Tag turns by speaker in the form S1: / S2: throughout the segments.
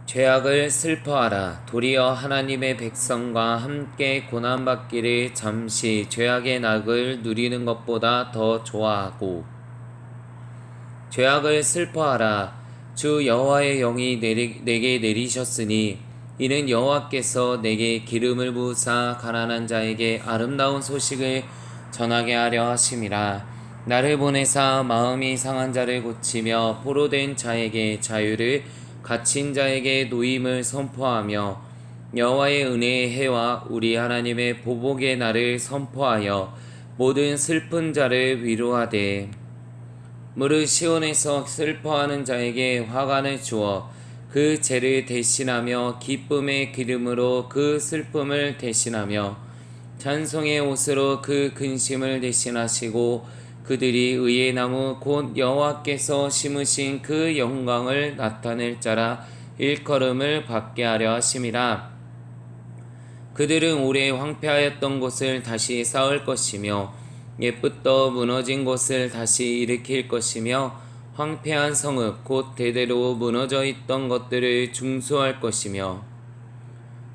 S1: 죄악을 슬퍼하라. 도리어 하나님의 백성과 함께 고난받기를 잠시 죄악의 낙을 누리는 것보다 더 좋아하고. 죄악을 슬퍼하라. 주 여호와의 영이 내게 내리셨으니 이는 여호와께서 내게 기름을 부으사 가난한 자에게 아름다운 소식을 전하게 하려 하심이라. 나를 보내사 마음이 상한 자를 고치며 포로된 자에게 자유를, 갇힌 자에게 노임을 선포하며 여호와의 은혜의 해와 우리 하나님의 보복의 날을 선포하여 모든 슬픈 자를 위로하되, 무릇 시온에서 슬퍼하는 자에게 화관을 주어 그 죄를 대신하며 기쁨의 기름으로 그 슬픔을 대신하며 찬송의 옷으로 그 근심을 대신하시고, 그들이 의의 나무 곧 여호와께서 심으신 그 영광을 나타낼 자라 일컬음을 받게 하려 하심이라. 그들은 오래 황폐하였던 곳을 다시 쌓을 것이며 옛부터 무너진 곳을 다시 일으킬 것이며 황폐한 성읍 곧 대대로 무너져 있던 것들을 중수할 것이며,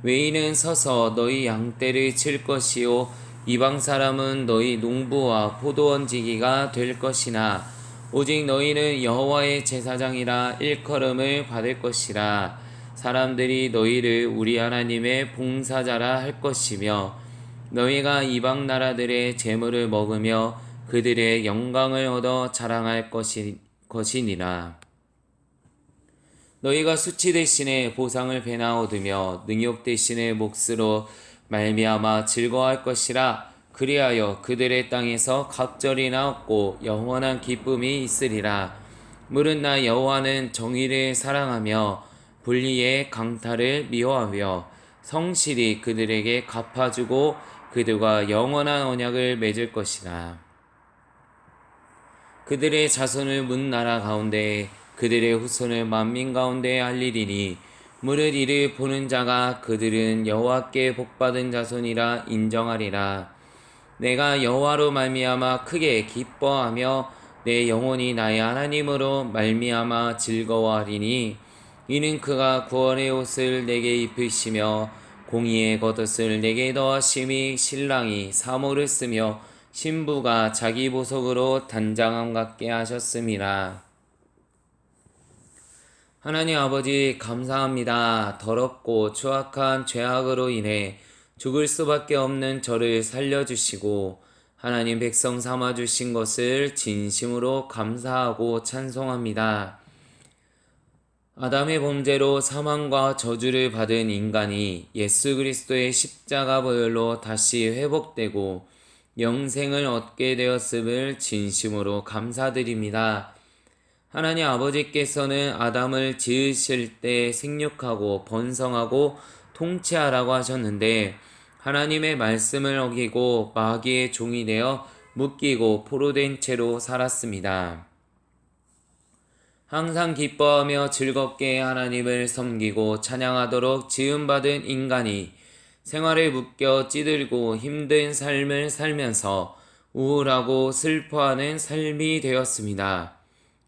S1: 외인은 서서 너희 양떼를 칠 것이요 이방 사람은 너희 농부와 포도원지기가 될 것이나 오직 너희는 여호와의 제사장이라 일컬음을 받을 것이라. 사람들이 너희를 우리 하나님의 봉사자라 할 것이며 너희가 이방 나라들의 재물을 먹으며 그들의 영광을 얻어 자랑할 것이니라. 너희가 수치 대신에 보상을 배나 얻으며 능욕 대신에 몫으로 말미암아 즐거워할 것이라. 그리하여 그들의 땅에서 갑절이나 얻고 영원한 기쁨이 있으리라. 무릇 나 여호와는 정의를 사랑하며 불의의 강탈을 미워하며 성실히 그들에게 갚아주고 그들과 영원한 언약을 맺을 것이라. 그들의 자손을 문 나라 가운데 그들의 후손을 만민 가운데 알리리니, 무릇 이를 보는 자가 그들은 여호와께 복받은 자손이라 인정하리라. 내가 여호와로 말미암아 크게 기뻐하며 내 영혼이 나의 하나님으로 말미암아 즐거워하리니, 이는 그가 구원의 옷을 내게 입히시며 공의의 겉옷을 내게 더하심이, 신랑이 사모를 쓰며 신부가 자기 보석으로 단장함 같게 하셨음이라. 하나님 아버지, 감사합니다. 더럽고 추악한 죄악으로 인해 죽을 수밖에 없는 저를 살려주시고 하나님 백성 삼아주신 것을 진심으로 감사하고 찬송합니다. 아담의 범죄로 사망과 저주를 받은 인간이 예수 그리스도의 십자가 보혈로 다시 회복되고 영생을 얻게 되었음을 진심으로 감사드립니다. 하나님 아버지께서는 아담을 지으실 때 생육하고 번성하고 통치하라고 하셨는데, 하나님의 말씀을 어기고 마귀의 종이 되어 묶이고 포로된 채로 살았습니다. 항상 기뻐하며 즐겁게 하나님을 섬기고 찬양하도록 지음받은 인간이 생활에 묶여 찌들고 힘든 삶을 살면서 우울하고 슬퍼하는 삶이 되었습니다.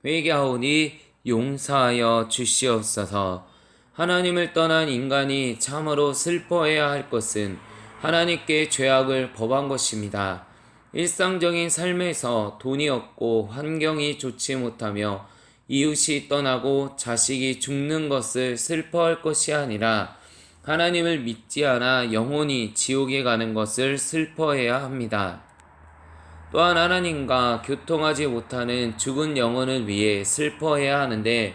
S1: 회개하오니 용서하여 주시옵소서. 하나님을 떠난 인간이 참으로 슬퍼해야 할 것은 하나님께 죄악을 범한 것입니다. 일상적인 삶에서 돈이 없고 환경이 좋지 못하며 이웃이 떠나고 자식이 죽는 것을 슬퍼할 것이 아니라 하나님을 믿지 않아 영혼이 지옥에 가는 것을 슬퍼해야 합니다. 또한 하나님과 교통하지 못하는 죽은 영혼을 위해 슬퍼해야 하는데,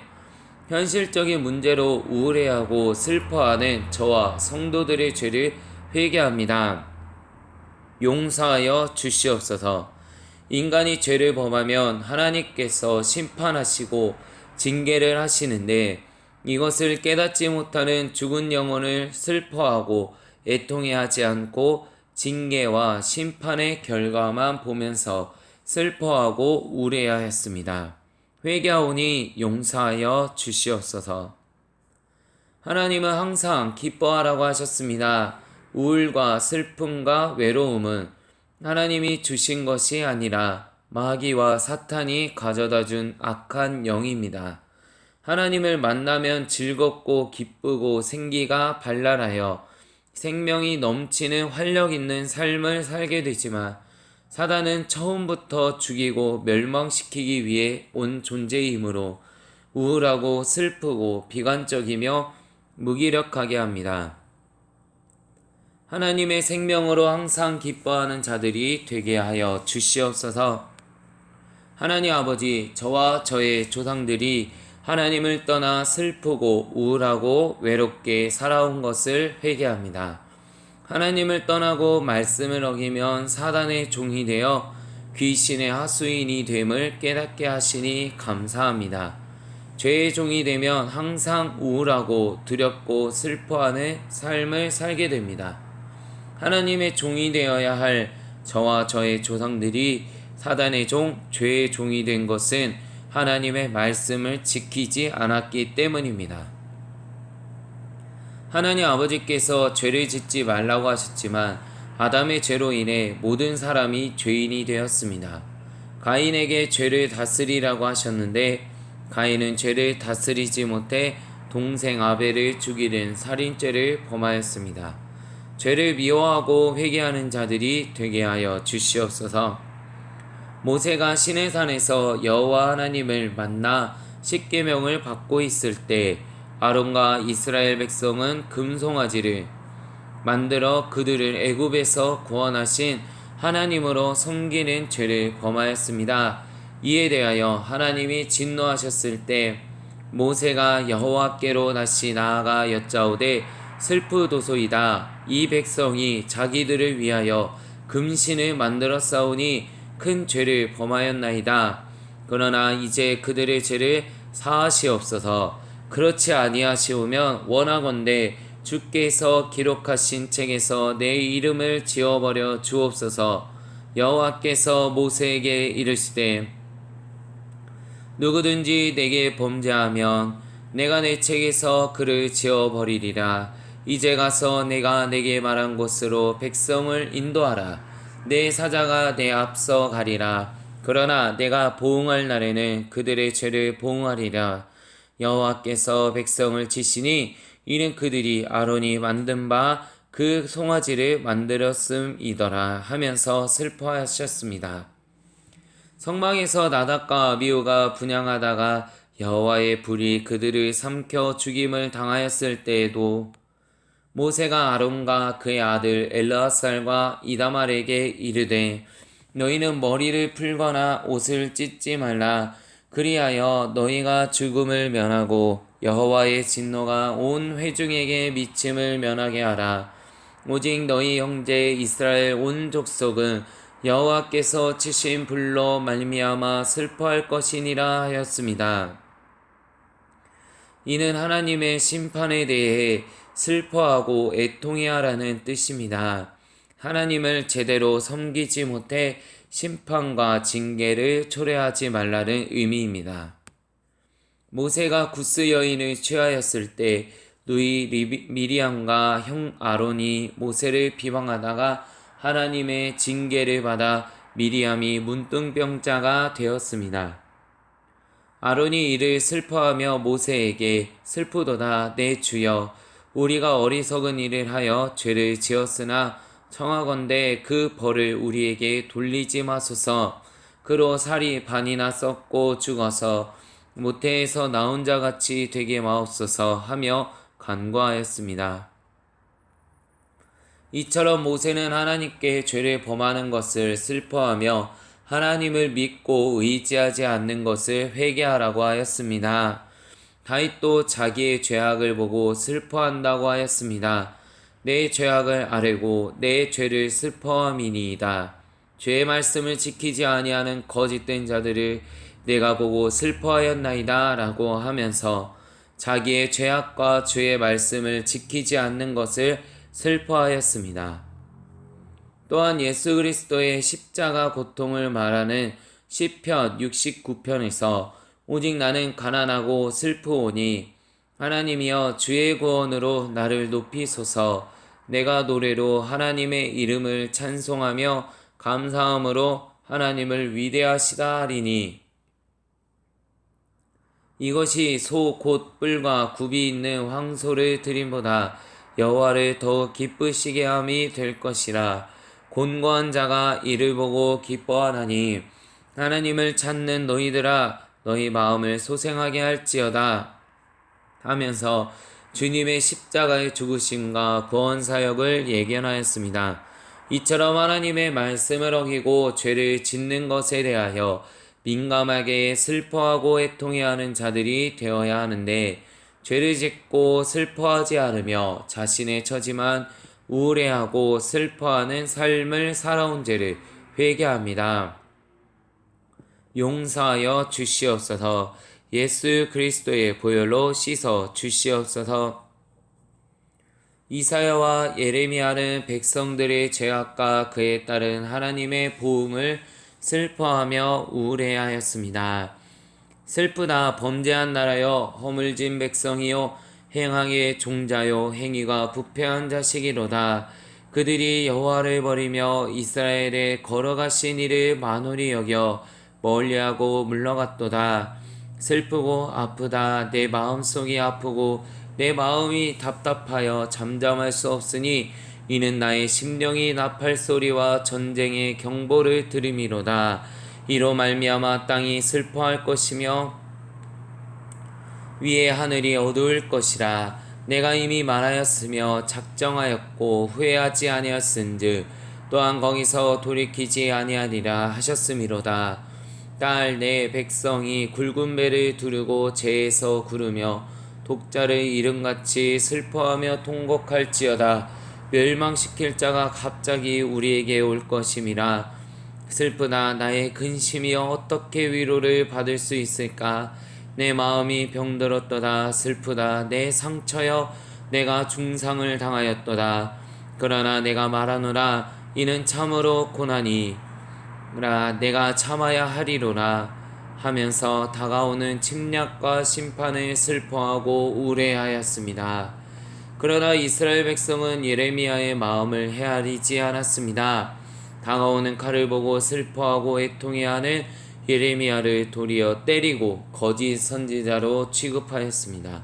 S1: 현실적인 문제로 우울해하고 슬퍼하는 저와 성도들의 죄를 회개합니다. 용서하여 주시옵소서. 인간이 죄를 범하면 하나님께서 심판하시고 징계를 하시는데, 이것을 깨닫지 못하는 죽은 영혼을 슬퍼하고 애통해하지 않고 징계와 심판의 결과만 보면서 슬퍼하고 우울해야 했습니다. 회개하오니 용서하여 주시옵소서. 하나님은 항상 기뻐하라고 하셨습니다. 우울과 슬픔과 외로움은 하나님이 주신 것이 아니라 마귀와 사탄이 가져다 준 악한 영입니다. 하나님을 만나면 즐겁고 기쁘고 생기가 발랄하여 생명이 넘치는 활력 있는 삶을 살게 되지만 사단은 처음부터 죽이고 멸망시키기 위해 온 존재이므로 우울하고 슬프고 비관적이며 무기력하게 합니다. 하나님의 생명으로 항상 기뻐하는 자들이 되게 하여 주시옵소서. 하나님 아버지, 저와 저의 조상들이 하나님을 떠나 슬프고 우울하고 외롭게 살아온 것을 회개합니다. 하나님을 떠나고 말씀을 어기면 사단의 종이 되어 귀신의 하수인이 됨을 깨닫게 하시니 감사합니다. 죄의 종이 되면 항상 우울하고 두렵고 슬퍼하는 삶을 살게 됩니다. 하나님의 종이 되어야 할 저와 저의 조상들이 사단의 종, 죄의 종이 된 것은 하나님의 말씀을 지키지 않았기 때문입니다. 하나님 아버지께서 죄를 짓지 말라고 하셨지만 아담의 죄로 인해 모든 사람이 죄인이 되었습니다. 가인에게 죄를 다스리라고 하셨는데 가인은 죄를 다스리지 못해 동생 아벨을 죽이는 살인죄를 범하였습니다. 죄를 미워하고 회개하는 자들이 되게 하여 주시옵소서. 모세가 시내산에서 여호와 하나님을 만나 십계명을 받고 있을 때 아론과 이스라엘 백성은 금송아지를 만들어 그들을 애굽에서 구원하신 하나님으로 섬기는 죄를 범하였습니다. 이에 대하여 하나님이 진노하셨을 때 모세가 여호와께로 다시 나아가 여짜오되 슬프도소이다. 이 백성이 자기들을 위하여 금신을 만들어 싸우니 큰 죄를 범하였나이다. 그러나 이제 그들의 죄를 사하시옵소서. 그렇지 아니하시오면 원하건대 주께서 기록하신 책에서 내 이름을 지워버려 주옵소서. 여호와께서 모세에게 이르시되 누구든지 내게 범죄하면 내가 내 책에서 그를 지워버리리라. 이제 가서 내가 내게 말한 곳으로 백성을 인도하라. 내 사자가 내 앞서 가리라. 그러나 내가 보응할 날에는 그들의 죄를 보응하리라. 여호와께서 백성을 치시니 이는 그들이 아론이 만든 바 그 송아지를 만들었음이더라 하면서 슬퍼하셨습니다. 성막에서 나답과 아비후가 분향하다가 여호와의 불이 그들을 삼켜 죽임을 당하였을 때에도 모세가 아론과 그의 아들 엘르아살과 이다말에게 이르되 너희는 머리를 풀거나 옷을 찢지 말라. 그리하여 너희가 죽음을 면하고 여호와의 진노가 온 회중에게 미침을 면하게 하라. 오직 너희 형제 이스라엘 온 족속은 여호와께서 치신 불로 말미암아 슬퍼할 것이니라 하였습니다. 이는 하나님의 심판에 대해 슬퍼하고 애통해하라는 뜻입니다. 하나님을 제대로 섬기지 못해 심판과 징계를 초래하지 말라는 의미입니다. 모세가 구스 여인을 취하였을 때 누이 미리암과 형 아론이 모세를 비방하다가 하나님의 징계를 받아 미리암이 문둥병자가 되었습니다. 아론이 이를 슬퍼하며 모세에게 슬프도다 내 주여 우리가 어리석은 일을 하여 죄를 지었으나 청하건대 그 벌을 우리에게 돌리지 마소서. 그로 살이 반이나 썩고 죽어서 모태에서 나온 자 같이 되게 마옵소서 하며 간구하였습니다. 이처럼 모세는 하나님께 죄를 범하는 것을 슬퍼하며 하나님을 믿고 의지하지 않는 것을 회개하라고 하였습니다. 다윗도 자기의 죄악을 보고 슬퍼한다고 하였습니다. 내 죄악을 아뢰고 내 죄를 슬퍼함이니이다. 죄의 말씀을 지키지 아니하는 거짓된 자들을 내가 보고 슬퍼하였나이다 라고 하면서 자기의 죄악과 주의 말씀을 지키지 않는 것을 슬퍼하였습니다. 또한 예수 그리스도의 십자가 고통을 말하는 시편 69편에서 오직 나는 가난하고 슬프오니 하나님이여 주의 구원으로 나를 높이소서. 내가 노래로 하나님의 이름을 찬송하며 감사함으로 하나님을 위대하시다 하리니 이것이 소 곧 뿔과 굽이 있는 황소를 드림보다 여호와를 더욱 기쁘시게 함이 될 것이라. 곤고한 자가 이를 보고 기뻐하나니 하나님을 찾는 너희들아 너희 마음을 소생하게 할지어다 하면서 주님의 십자가의 죽으심과 구원 사역을 예견하였습니다. 이처럼 하나님의 말씀을 어기고 죄를 짓는 것에 대하여 민감하게 슬퍼하고 애통해하는 자들이 되어야 하는데, 죄를 짓고 슬퍼하지 않으며 자신의 처지만 우울해하고 슬퍼하는 삶을 살아온 죄를 회개합니다. 용서하여 주시옵소서. 예수 그리스도의 보혈로 씻어 주시옵소서. 이사야와 예레미야는 백성들의 죄악과 그에 따른 하나님의 보응을 슬퍼하며 우울해하였습니다. 슬프다 범죄한 나라여, 허물진 백성이요, 행악의 종자요, 행위가 부패한 자식이로다. 그들이 여호와를 버리며 이스라엘에 걸어가신 이를 만홀히 여겨 멀리하고 물러갔도다. 슬프고 아프다. 내 마음속이 아프고 내 마음이 답답하여 잠잠할 수 없으니 이는 나의 심령이 나팔 소리와 전쟁의 경보를 들음이로다. 이로 말미암아 땅이 슬퍼할 것이며 위의 하늘이 어두울 것이라. 내가 이미 말하였으며 작정하였고 후회하지 아니하였은즉 또한 거기서 돌이키지 아니하리라 하셨음이로다. 딸 내 백성이 굵은 배를 두르고 재에서 구르며 독자를 이름같이 슬퍼하며 통곡할지어다. 멸망시킬 자가 갑자기 우리에게 올 것임이라. 슬프다. 나의 근심이여 어떻게 위로를 받을 수 있을까? 내 마음이 병들었도다. 슬프다. 내 상처여 내가 중상을 당하였도다. 그러나 내가 말하노라. 이는 참으로 고난이라. 내가 참아야 하리로라 하면서 다가오는 침략과 심판을 슬퍼하고 우울해하였습니다. 그러나 이스라엘 백성은 예레미야의 마음을 헤아리지 않았습니다. 다가오는 칼을 보고 슬퍼하고 애통해하는 예레미야를 도리어 때리고 거짓 선지자로 취급하였습니다.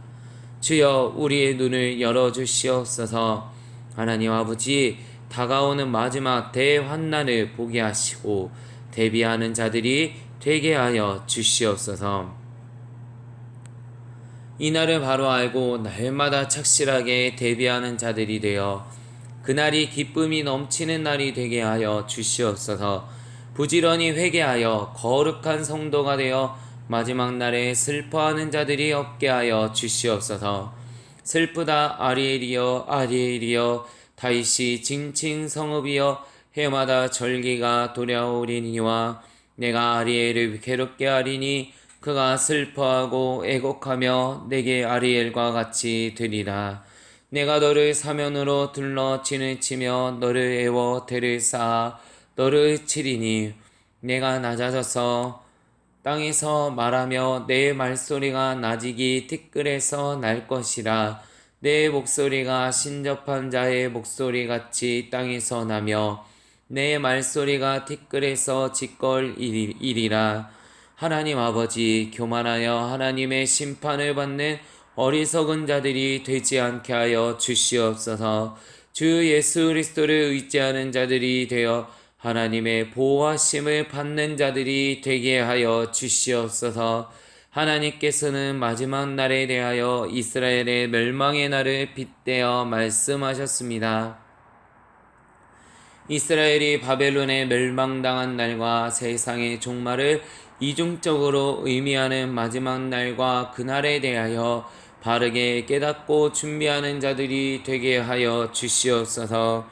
S1: 주여 우리의 눈을 열어주시옵소서. 하나님 아버지, 다가오는 마지막 대환난을 보게 하시고 대비하는 자들이 되게 하여 주시옵소서. 이날을 바로 알고 날마다 착실하게 대비하는 자들이 되어 그날이 기쁨이 넘치는 날이 되게 하여 주시옵소서. 부지런히 회개하여 거룩한 성도가 되어 마지막 날에 슬퍼하는 자들이 없게 하여 주시옵소서. 슬프다. 아리엘이여 아리엘이여, 다윗이 징칭 성읍이여, 해마다 절기가 도려오리니와 내가 아리엘을 괴롭게 하리니 그가 슬퍼하고 애곡하며 내게 아리엘과 같이 되리라. 내가 너를 사면으로 둘러 진을 치며 너를 애워 대를 쌓아 너를 치리니 내가 낮아져서 땅에서 말하며 내 말소리가 나직이 티끌에서 날 것이라. 내 목소리가 신접한 자의 목소리같이 땅에서 나며 내 말소리가 티끌에서 짓걸이리라. 하나님 아버지, 교만하여 하나님의 심판을 받는 어리석은 자들이 되지 않게 하여 주시옵소서. 주 예수 그리스도를 의지하는 자들이 되어 하나님의 보호하심을 받는 자들이 되게 하여 주시옵소서. 하나님께서는 마지막 날에 대하여 이스라엘의 멸망의 날을 빗대어 말씀하셨습니다. 이스라엘이 바벨론에 멸망당한 날과 세상의 종말을 이중적으로 의미하는 마지막 날과 그날에 대하여 바르게 깨닫고 준비하는 자들이 되게 하여 주시옵소서.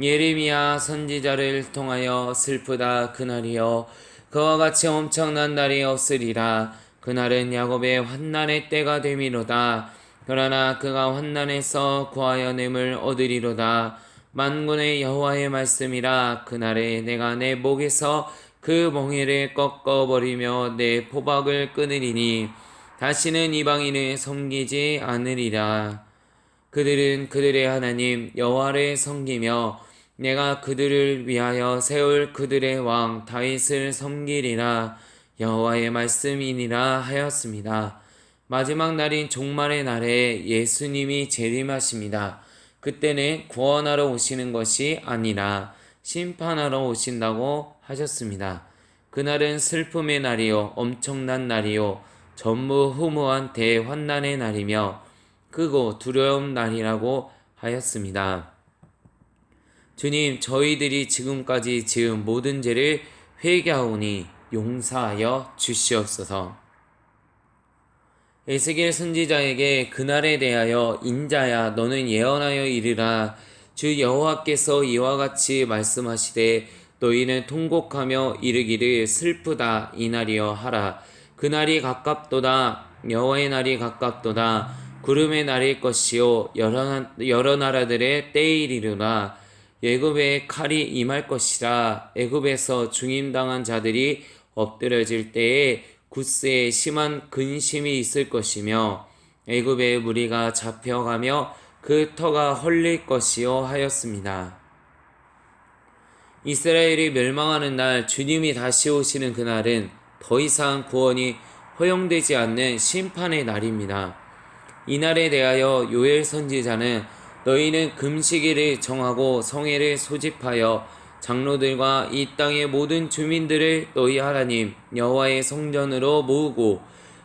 S1: 예레미야 선지자를 통하여 슬프다 그날이여, 그와 같이 엄청난 날이 없으리라. 그날은 야곱의 환난의 때가 됨이로다. 그러나 그가 환난에서 구하여 냄을 얻으리로다. 만군의 여호와의 말씀이라. 그날에 내가 내 목에서 그 멍에를 꺾어버리며 내 포박을 끊으리니 다시는 이방인을 섬기지 않으리라. 그들은 그들의 하나님 여호와를 섬기며 내가 그들을 위하여 세울 그들의 왕 다윗을 섬기리라. 여호와의 말씀이니라 하였습니다. 마지막 날인 종말의 날에 예수님이 재림하십니다. 그때는 구원하러 오시는 것이 아니라 심판하러 오신다고 하셨습니다. 그날은 슬픔의 날이요, 엄청난 날이요, 전무후무한 대환난의 날이며 크고 두려운 날이라고 하였습니다. 주님, 저희들이 지금까지 지은 모든 죄를 회개하오니 용서하여 주시옵소서. 에스겔 선지자에게 그날에 대하여 인자야 너는 예언하여 이르라. 주 여호와께서 이와 같이 말씀하시되 너희는 통곡하며 이르기를 슬프다 이날이여 하라. 그날이 가깝도다. 여호와의 날이 가깝도다. 구름의 날일 것이요 여러 나라들의 때이리로라. 애굽에 칼이 임할 것이라. 애굽에서 중임당한 자들이 엎드려질 때에 구스에 심한 근심이 있을 것이며 애굽의 무리가 잡혀가며 그 터가 헐릴 것이요 하였습니다. 이스라엘이 멸망하는 날 주님이 다시 오시는 그날은 더 이상 구원이 허용되지 않는 심판의 날입니다. 이날에 대하여 요엘 선지자는 너희는 금식일을 정하고 성회를 소집하여 장로들과 이 땅의 모든 주민들을 너희 하나님 여호와의 성전으로 모으고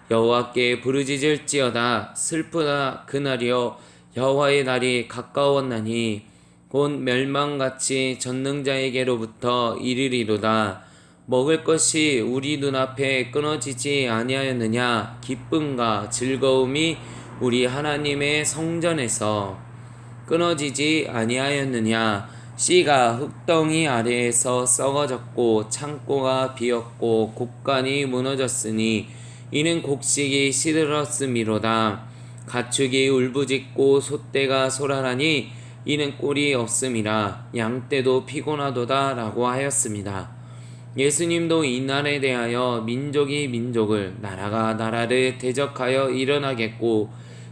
S1: 여호와께 부르짖을지어다. 슬프다 그날이여 여호와의 날이 가까웠나니 곧 멸망같이 전능자에게로부터 이르리로다. 먹을 것이 우리 눈앞에 끊어지지 아니하였느냐. 기쁨과 즐거움이 우리 하나님의 성전에서 끊어지지 아니하였느냐. 씨가 흙덩이 아래에서 썩어졌고 창고가 비었고 곡간이 무너졌으니 이는 곡식이 시들었음이로다. 가축이 울부짖고 소떼가 소란하니 이는 꼴이 없음이라. 양떼도 피곤하도다 라고 하였습니다. 예수님도 이 날에 대하여 민족이 민족을 나라가 나라를 대적하여 일어나겠고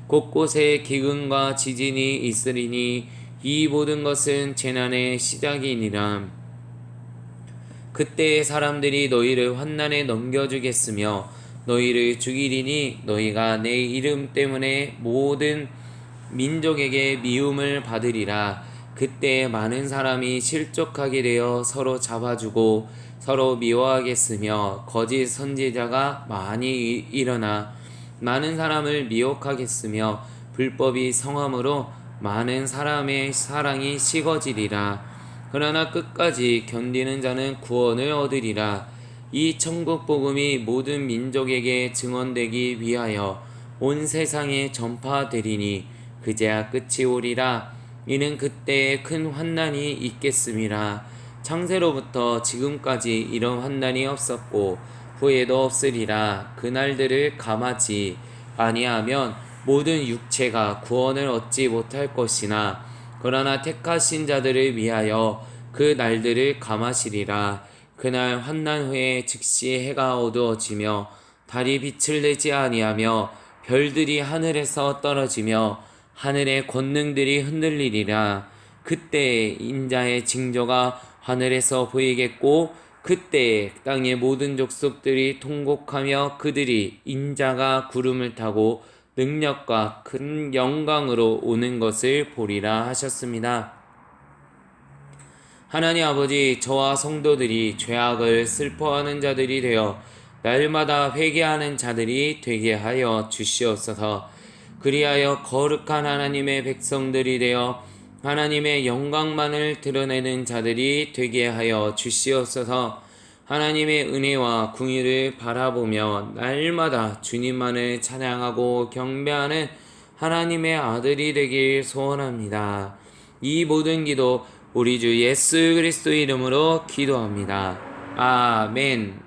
S1: 곳곳에 기근과 지진이 있으리니 이 모든 것은 재난의 시작이니라. 그때 사람들이 너희를 환난에 넘겨주겠으며 너희를 죽이리니 너희가 내 이름 때문에 모든 민족에게 미움을 받으리라. 그때 많은 사람이 실족하게 되어 서로 잡아주고 서로 미워하겠으며 거짓 선지자가 많이 일어나 많은 사람을 미혹하겠으며 불법이 성함으로 많은 사람의 사랑이 식어지리라. 그러나 끝까지 견디는 자는 구원을 얻으리라. 이 천국 복음이 모든 민족에게 증언되기 위하여 온 세상에 전파되리니 그제야 끝이 오리라. 이는 그때에 큰 환난이 있겠음이라. 창세로부터 지금까지 이런 환난이 없었고 후에도 없으리라. 그날들을 감하지 아니하면 모든 육체가 구원을 얻지 못할 것이나 그러나 택하신 자들을 위하여 그 날들을 감하시리라. 그날 환난 후에 즉시 해가 어두워지며 달이 빛을 내지 아니하며 별들이 하늘에서 떨어지며 하늘의 권능들이 흔들리리라. 그때 인자의 징조가 하늘에서 보이겠고 그때 땅의 모든 족속들이 통곡하며 그들이 인자가 구름을 타고 능력과 큰 영광으로 오는 것을 보리라 하셨습니다. 하나님 아버지, 저와 성도들이 죄악을 슬퍼하는 자들이 되어 날마다 회개하는 자들이 되게 하여 주시옵소서. 그리하여 거룩한 하나님의 백성들이 되어 하나님의 영광만을 드러내는 자들이 되게 하여 주시옵소서. 하나님의 은혜와 궁유를 바라보며 날마다 주님만을 찬양하고 경배하는 하나님의 아들이 되길 소원합니다. 이 모든 기도 우리 주 예수 그리스도 이름으로 기도합니다. 아멘.